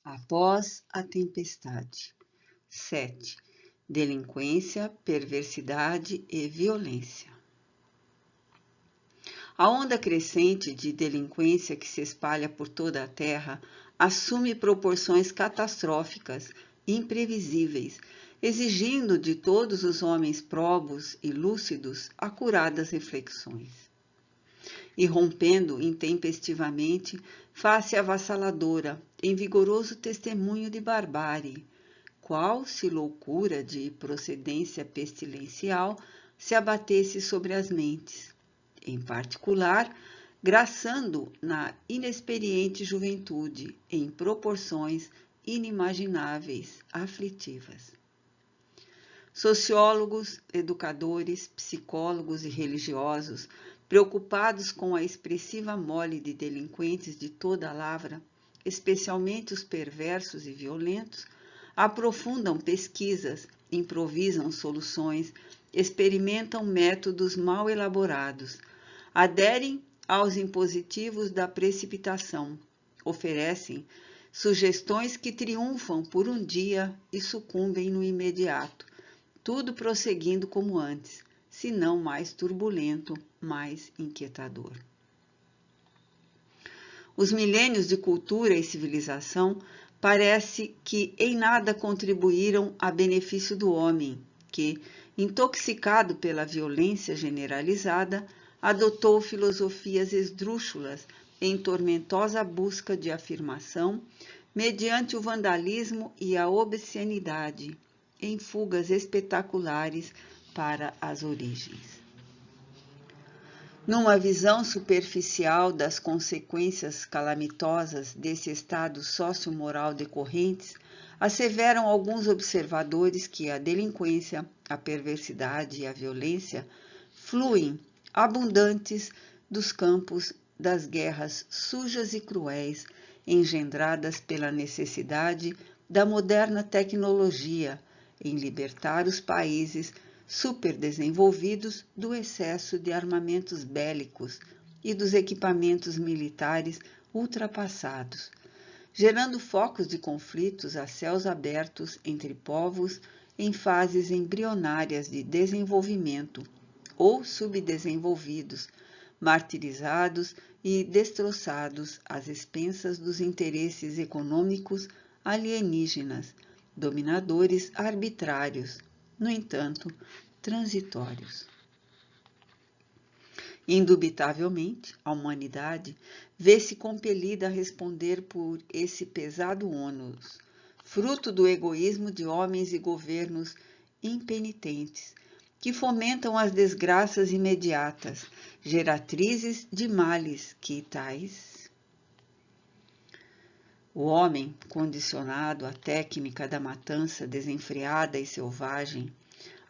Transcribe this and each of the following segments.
Após a tempestade. 7. Delinquência, perversidade e violência. A onda crescente de delinquência que se espalha por toda a Terra assume proporções catastróficas, imprevisíveis, exigindo de todos os homens probos e lúcidos acuradas reflexões. Irrompendo intempestivamente, face avassaladora, em vigoroso testemunho de barbárie, qual se loucura de procedência pestilencial se abatesse sobre as mentes, em particular, graçando na inexperiente juventude em proporções inimagináveis, aflitivas. Sociólogos, educadores, psicólogos e religiosos, preocupados com a expressiva mole de delinquentes de toda a lavra, especialmente os perversos e violentos, aprofundam pesquisas, improvisam soluções, experimentam métodos mal elaborados, aderem aos impositivos da precipitação, oferecem sugestões que triunfam por um dia e sucumbem no imediato, tudo prosseguindo como antes, se não mais turbulento, mais inquietador. Os milênios de cultura e civilização parece que em nada contribuíram a benefício do homem, que, intoxicado pela violência generalizada, adotou filosofias esdrúxulas em tormentosa busca de afirmação, mediante o vandalismo e a obscenidade, em fugas espetaculares para as origens. Numa visão superficial das consequências calamitosas desse estado sociomoral decorrentes, asseveram alguns observadores que a delinquência, a perversidade e a violência fluem abundantes dos campos das guerras sujas e cruéis engendradas pela necessidade da moderna tecnologia em libertar os países superdesenvolvidos do excesso de armamentos bélicos e dos equipamentos militares ultrapassados, gerando focos de conflitos a céus abertos entre povos em fases embrionárias de desenvolvimento ou subdesenvolvidos, martirizados e destroçados às expensas dos interesses econômicos alienígenas, dominadores arbitrários, no entanto, transitórios. Indubitavelmente, a humanidade vê-se compelida a responder por esse pesado ônus, fruto do egoísmo de homens e governos impenitentes, que fomentam as desgraças imediatas, geratrizes de males que tais. O homem, condicionado à técnica da matança desenfreada e selvagem,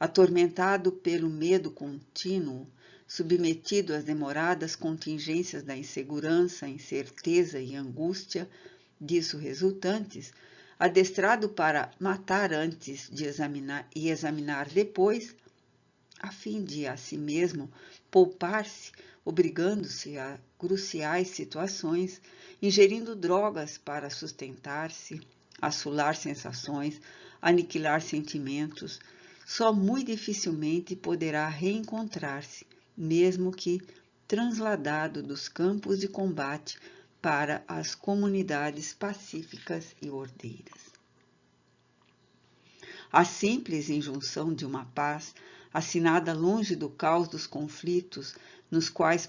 atormentado pelo medo contínuo, submetido às demoradas contingências da insegurança, incerteza e angústia disso resultantes, adestrado para matar antes de examinar depois, a fim de a si mesmo poupar-se, obrigando-se a cruciais situações, ingerindo drogas para sustentar-se, assolar sensações, aniquilar sentimentos, só muito dificilmente poderá reencontrar-se, mesmo que transladado dos campos de combate para as comunidades pacíficas e ordeiras. A simples injunção de uma paz, assinada longe do caos dos conflitos, nos quais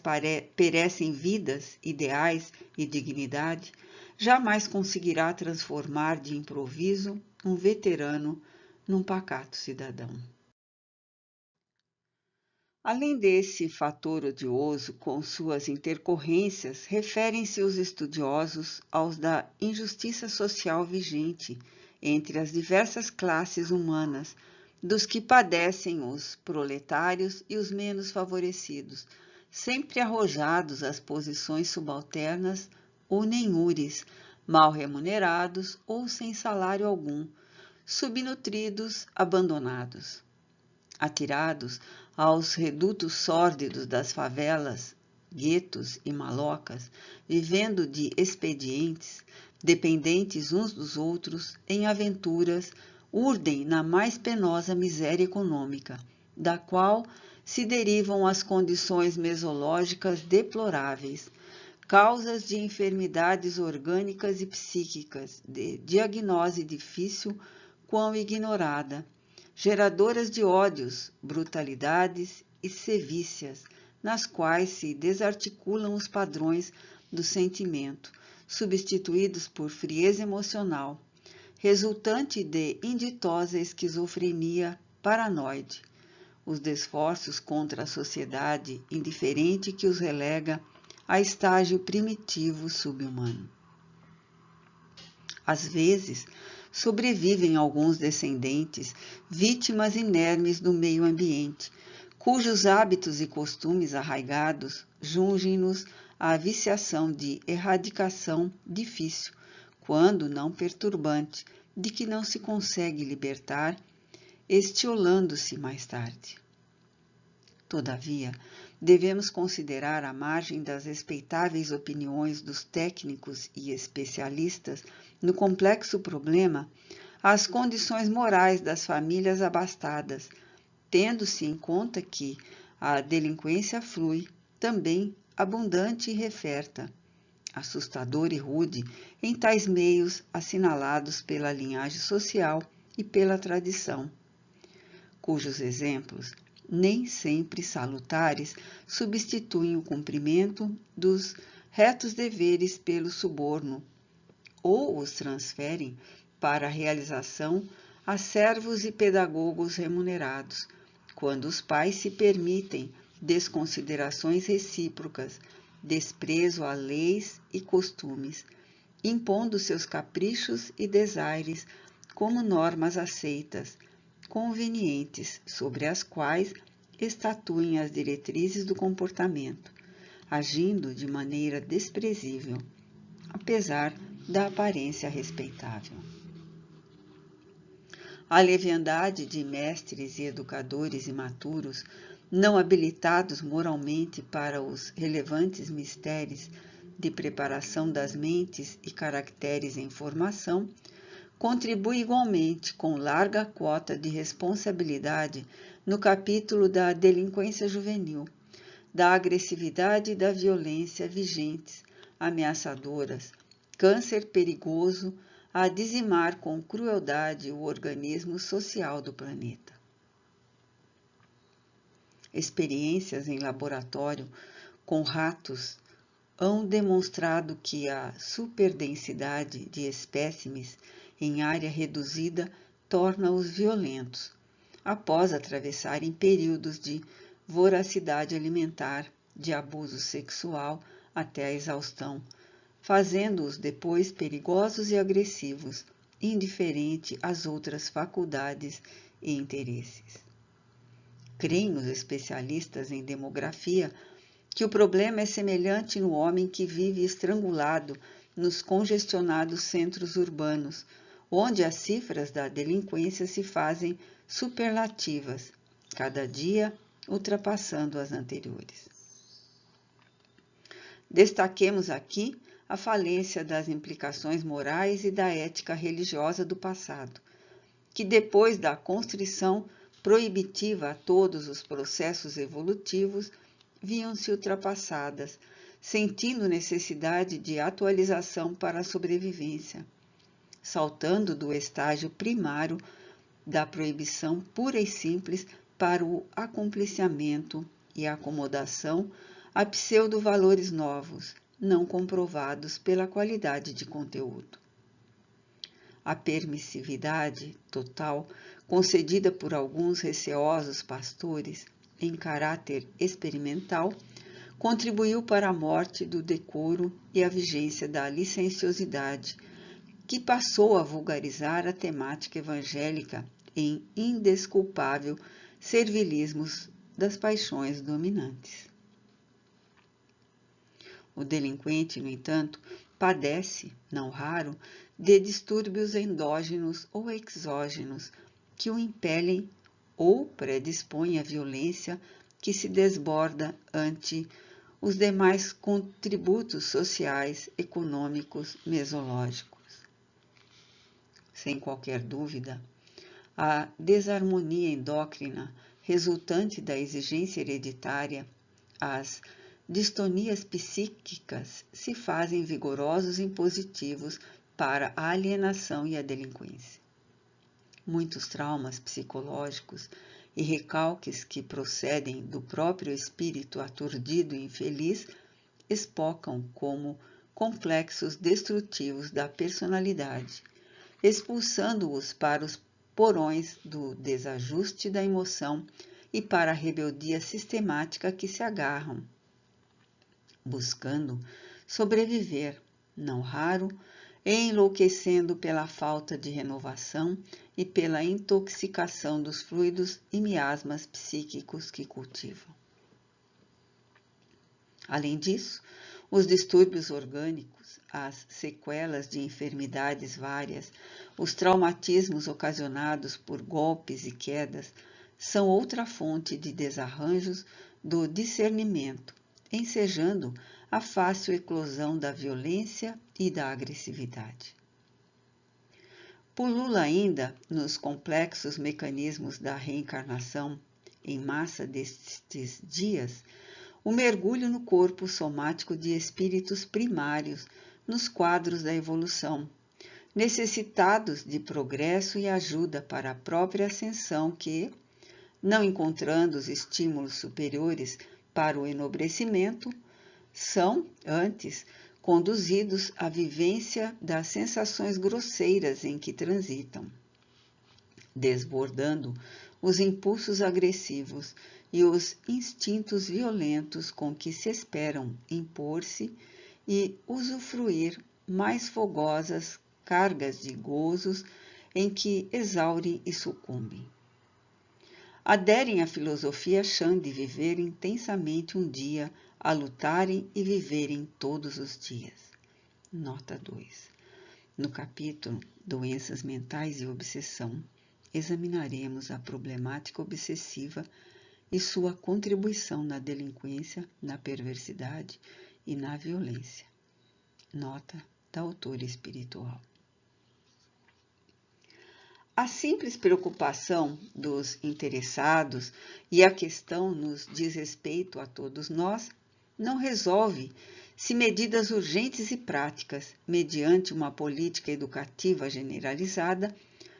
perecem vidas, ideais e dignidade, jamais conseguirá transformar de improviso um veterano num pacato cidadão. Além desse fator odioso, com suas intercorrências, referem-se os estudiosos aos da injustiça social vigente entre as diversas classes humanas, dos que padecem os proletários e os menos favorecidos, sempre arrojados às posições subalternas ou nenhures, mal remunerados ou sem salário algum, subnutridos, abandonados. Atirados aos redutos sórdidos das favelas, guetos e malocas, vivendo de expedientes, dependentes uns dos outros, em aventuras, urdem na mais penosa miséria econômica, da qual se derivam as condições mesológicas deploráveis, causas de enfermidades orgânicas e psíquicas, de diagnose difícil, quão ignorada, geradoras de ódios, brutalidades e sevícias, nas quais se desarticulam os padrões do sentimento, substituídos por frieza emocional, resultante de inditosa esquizofrenia paranoide, os esforços contra a sociedade indiferente que os relega a estágio primitivo subhumano. Às vezes, sobrevivem alguns descendentes, vítimas inermes do meio ambiente, cujos hábitos e costumes arraigados jungem-nos à viciação de erradicação difícil, quando não perturbante, de que não se consegue libertar, estiolando-se mais tarde. Todavia, devemos considerar à margem das respeitáveis opiniões dos técnicos e especialistas no complexo problema as condições morais das famílias abastadas, tendo-se em conta que a delinquência flui, também abundante e referta, assustadora e rude, em tais meios assinalados pela linhagem social e pela tradição, cujos exemplos, nem sempre salutares, substituem o cumprimento dos retos deveres pelo suborno, ou os transferem para a realização a servos e pedagogos remunerados, quando os pais se permitem desconsiderações recíprocas, desprezo a leis e costumes, impondo seus caprichos e desaires como normas aceitas, convenientes, sobre as quais estatuem as diretrizes do comportamento, agindo de maneira desprezível, apesar da aparência respeitável. A leviandade de mestres e educadores imaturos, não habilitados moralmente para os relevantes mistérios de preparação das mentes e caracteres em formação, contribui igualmente com larga quota de responsabilidade no capítulo da delinquência juvenil, da agressividade e da violência vigentes, ameaçadoras, câncer perigoso a dizimar com crueldade o organismo social do planeta. Experiências em laboratório com ratos hão demonstrado que a superdensidade de espécimes em área reduzida torna-os violentos, após atravessarem períodos de voracidade alimentar, de abuso sexual até a exaustão, fazendo-os depois perigosos e agressivos, indiferente às outras faculdades e interesses. Creem os especialistas em demografia que o problema é semelhante no homem que vive estrangulado nos congestionados centros urbanos, onde as cifras da delinquência se fazem superlativas, cada dia ultrapassando as anteriores. Destaquemos aqui a falência das implicações morais e da ética religiosa do passado, que depois da constrição proibitiva a todos os processos evolutivos, viam-se ultrapassadas, sentindo necessidade de atualização para a sobrevivência, saltando do estágio primário da proibição pura e simples para o acompliciamento e acomodação a pseudo-valores novos, não comprovados pela qualidade de conteúdo. A permissividade total, concedida por alguns receosos pastores em caráter experimental, contribuiu para a morte do decoro e a vigência da licenciosidade, que passou a vulgarizar a temática evangélica em indesculpável servilismo das paixões dominantes. O delinquente, no entanto, padece, não raro, de distúrbios endógenos ou exógenos que o impelem ou predispõem à violência que se desborda ante os demais contributos sociais, econômicos, mesológicos. sem qualquer dúvida, a desarmonia endócrina resultante da exigência hereditária, as distonias psíquicas se fazem vigorosos impositivos para a alienação e a delinquência. Muitos traumas psicológicos e recalques que procedem do próprio espírito aturdido e infeliz espocam como complexos destrutivos da personalidade, expulsando-os para os porões do desajuste da emoção e para a rebeldia sistemática que se agarram, buscando sobreviver, não raro, enlouquecendo pela falta de renovação e pela intoxicação dos fluidos e miasmas psíquicos que cultivam. Além disso, os distúrbios orgânicos, as sequelas de enfermidades várias, os traumatismos ocasionados por golpes e quedas, são outra fonte de desarranjos do discernimento, ensejando a fácil eclosão da violência e da agressividade. Pulula ainda nos complexos mecanismos da reencarnação em massa destes dias o mergulho no corpo somático de espíritos primários nos quadros da evolução, necessitados de progresso e ajuda para a própria ascensão que, não encontrando os estímulos superiores para o enobrecimento, são, antes, conduzidos à vivência das sensações grosseiras em que transitam, desbordando os impulsos agressivos e os instintos violentos com que se esperam impor-se e usufruir mais fogosas cargas de gozos em que exaurem e sucumbem. Aderem à filosofia chã de viver intensamente um dia, a lutarem e viverem todos os dias. Nota 2. No capítulo Doenças Mentais e Obsessão, examinaremos a problemática obsessiva e sua contribuição na delinquência, na perversidade e na violência. Nota da autora espiritual. A simples preocupação dos interessados e a questão nos diz respeito a todos nós não resolve se medidas urgentes e práticas, mediante uma política educativa generalizada,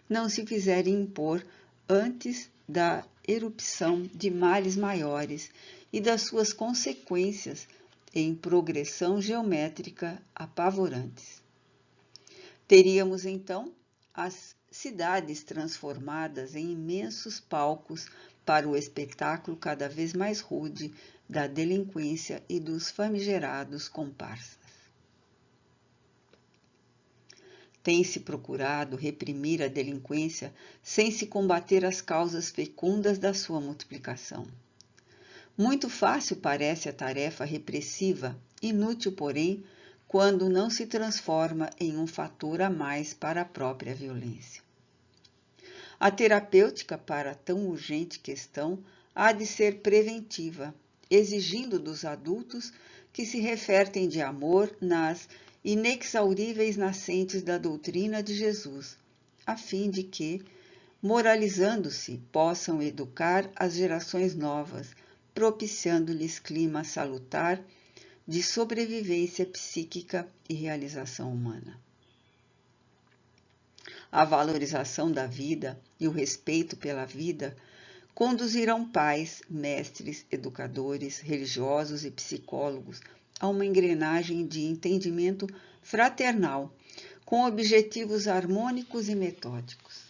não se fizerem impor antes da erupção de males maiores e das suas consequências em progressão geométrica apavorantes. Teríamos, então, as cidades transformadas em imensos palcos para o espetáculo cada vez mais rude da delinquência e dos famigerados comparsas. Tem-se procurado reprimir a delinquência sem se combater as causas fecundas da sua multiplicação. Muito fácil parece a tarefa repressiva, inútil, porém, quando não se transforma em um fator a mais para a própria violência. A terapêutica para tão urgente questão há de ser preventiva, exigindo dos adultos que se refertem de amor nas inexauríveis nascentes da doutrina de Jesus, a fim de que, moralizando-se, possam educar as gerações novas, propiciando-lhes clima salutar de sobrevivência psíquica e realização humana. A valorização da vida e o respeito pela vida conduzirão pais, mestres, educadores, religiosos e psicólogos a uma engrenagem de entendimento fraternal, com objetivos harmônicos e metódicos.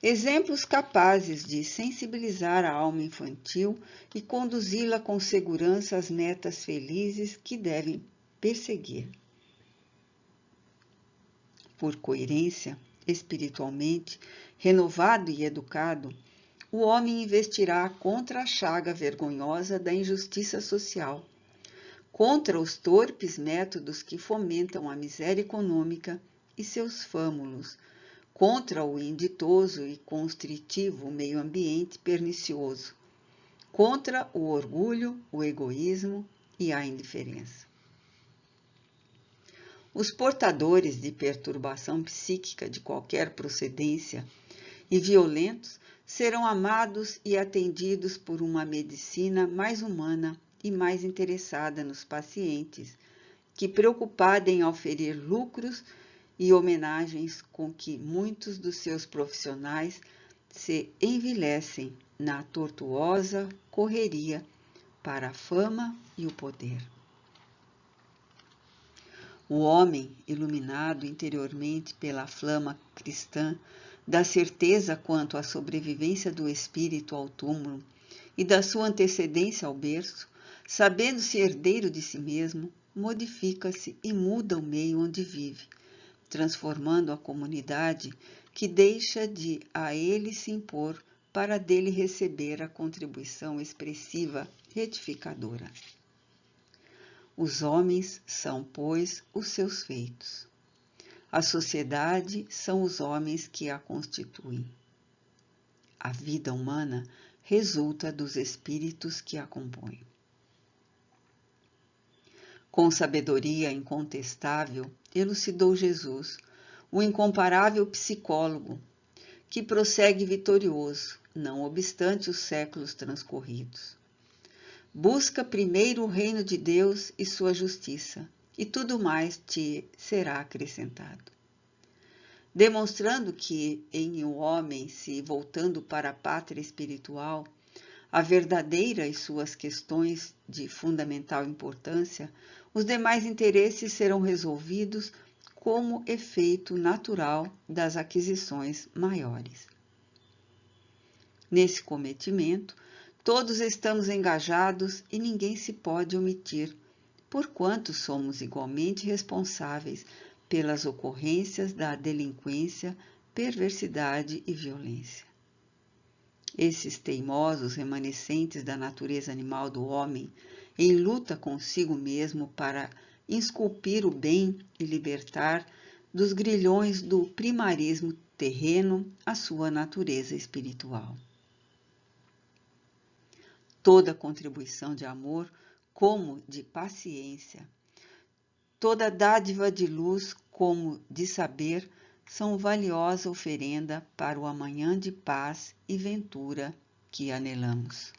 Exemplos capazes de sensibilizar a alma infantil e conduzi-la com segurança às metas felizes que devem perseguir. Por coerência, espiritualmente, renovado e educado, o homem investirá contra a chaga vergonhosa da injustiça social, contra os torpes métodos que fomentam a miséria econômica e seus fâmulos, contra o inditoso e constritivo meio ambiente pernicioso, contra o orgulho, o egoísmo e a indiferença. Os portadores de perturbação psíquica de qualquer procedência e violentos serão amados e atendidos por uma medicina mais humana e mais interessada nos pacientes, que preocupada em oferir lucros e homenagens com que muitos dos seus profissionais se envilecem na tortuosa correria para a fama e o poder. O homem, iluminado interiormente pela flama cristã da certeza quanto à sobrevivência do espírito ao túmulo e da sua antecedência ao berço, sabendo-se herdeiro de si mesmo, modifica-se e muda o meio onde vive, transformando a comunidade que deixa de a ele se impor para dele receber a contribuição expressiva retificadora. Os homens são, pois, os seus feitos. A sociedade são os homens que a constituem. A vida humana resulta dos espíritos que a compõem. Com sabedoria incontestável, elucidou Jesus, o incomparável psicólogo, que prossegue vitorioso, não obstante os séculos transcorridos. Busca primeiro o reino de Deus e sua justiça, e tudo mais te será acrescentado. Demonstrando que em o homem se voltando para a pátria espiritual, a verdadeira e suas questões de fundamental importância, os demais interesses serão resolvidos como efeito natural das aquisições maiores. Nesse cometimento, todos estamos engajados e ninguém se pode omitir, porquanto somos igualmente responsáveis pelas ocorrências da delinquência, perversidade e violência. Esses teimosos remanescentes da natureza animal do homem, em luta consigo mesmo para esculpir o bem e libertar dos grilhões do primarismo terreno a sua natureza espiritual. Toda contribuição de amor, como de paciência, toda dádiva de luz, como de saber, são valiosa oferenda para o amanhã de paz e ventura que anelamos.